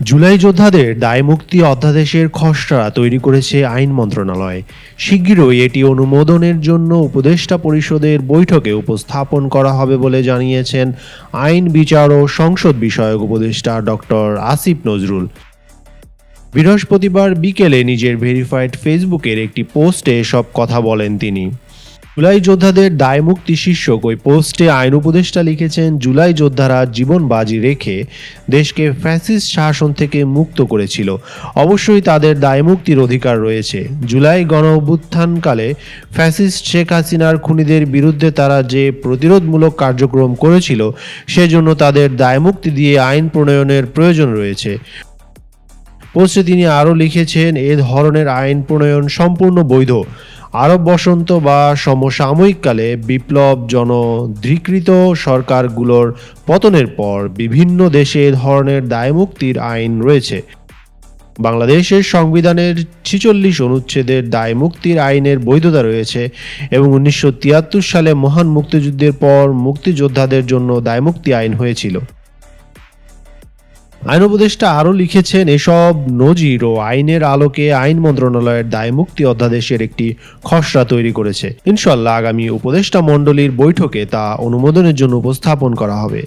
জুলাই যোদ্ধাদের দায়মুক্তি অধ্যাদেশের খসড়া তৈরি করেছে আইন মন্ত্রণালয়। শিগগিরই এটি অনুমোদনের জন্য উপদেষ্টা পরিষদের বৈঠকে উপস্থাপন করা হবে বলে জানিয়েছেন আইন বিচার ও সংসদ বিষয়ক উপদেষ্টা ডক্টর আসিফ নজরুল। বৃহস্পতিবার বিকেলে নিজের ভেরিফাইড ফেসবুকের একটি পোস্টে এসব কথা বলেন তিনি। জুলাই যোদ্ধাদের দায়মুক্তি শীর্ষক ওই পোস্টে আইন উপদেষ্টা লিখেছেন, জুলাই যোদ্ধারা জীবন বাজি রেখে দেশকে ফ্যাসিস্ট শাসন থেকে মুক্ত করেছিল। অবশ্যই তাদের দায়মুক্তির অধিকার রয়েছে। জুলাই গণ অভ্যুত্থানকালে ফ্যাসিস্ট শেখ হাসিনার খুনিদের বিরুদ্ধে তারা যে প্রতিরোধমূলক কার্যক্রম করেছিল সেজন্য তাদের দায়মুক্তি দিয়ে আইন প্রণয়নের প্রয়োজন রয়েছে। পোস্টে তিনি আরও লিখেছেন, এ ধরনের আইন প্রণয়ন সম্পূর্ণ বৈধ। আরব বসন্ত বা সমসাময়িককালে বিপ্লব জনধিকৃত সরকারগুলোর পতনের পর বিভিন্ন দেশে এ ধরনের দায়মুক্তির আইন রয়েছে। বাংলাদেশের সংবিধানের 46 অনুচ্ছেদের দায়মুক্তির আইনের বৈধতা রয়েছে এবং 1973 সালে মহান মুক্তিযুদ্ধের পর মুক্তিযোদ্ধাদের জন্য দায়মুক্তি আইন হয়েছিল। আইন উপদেষ্টা আরও লিখেছেন, এসব নজির ও আইনের আলোকে আইন মন্ত্রণালয়ের দায়মুক্তি অধ্যাদেশের একটি খসড়া তৈরি করেছে। ইনশাআল্লাহ আগামী উপদেষ্টা মণ্ডলীর বৈঠকে তা অনুমোদনের জন্য উপস্থাপন করা হবে।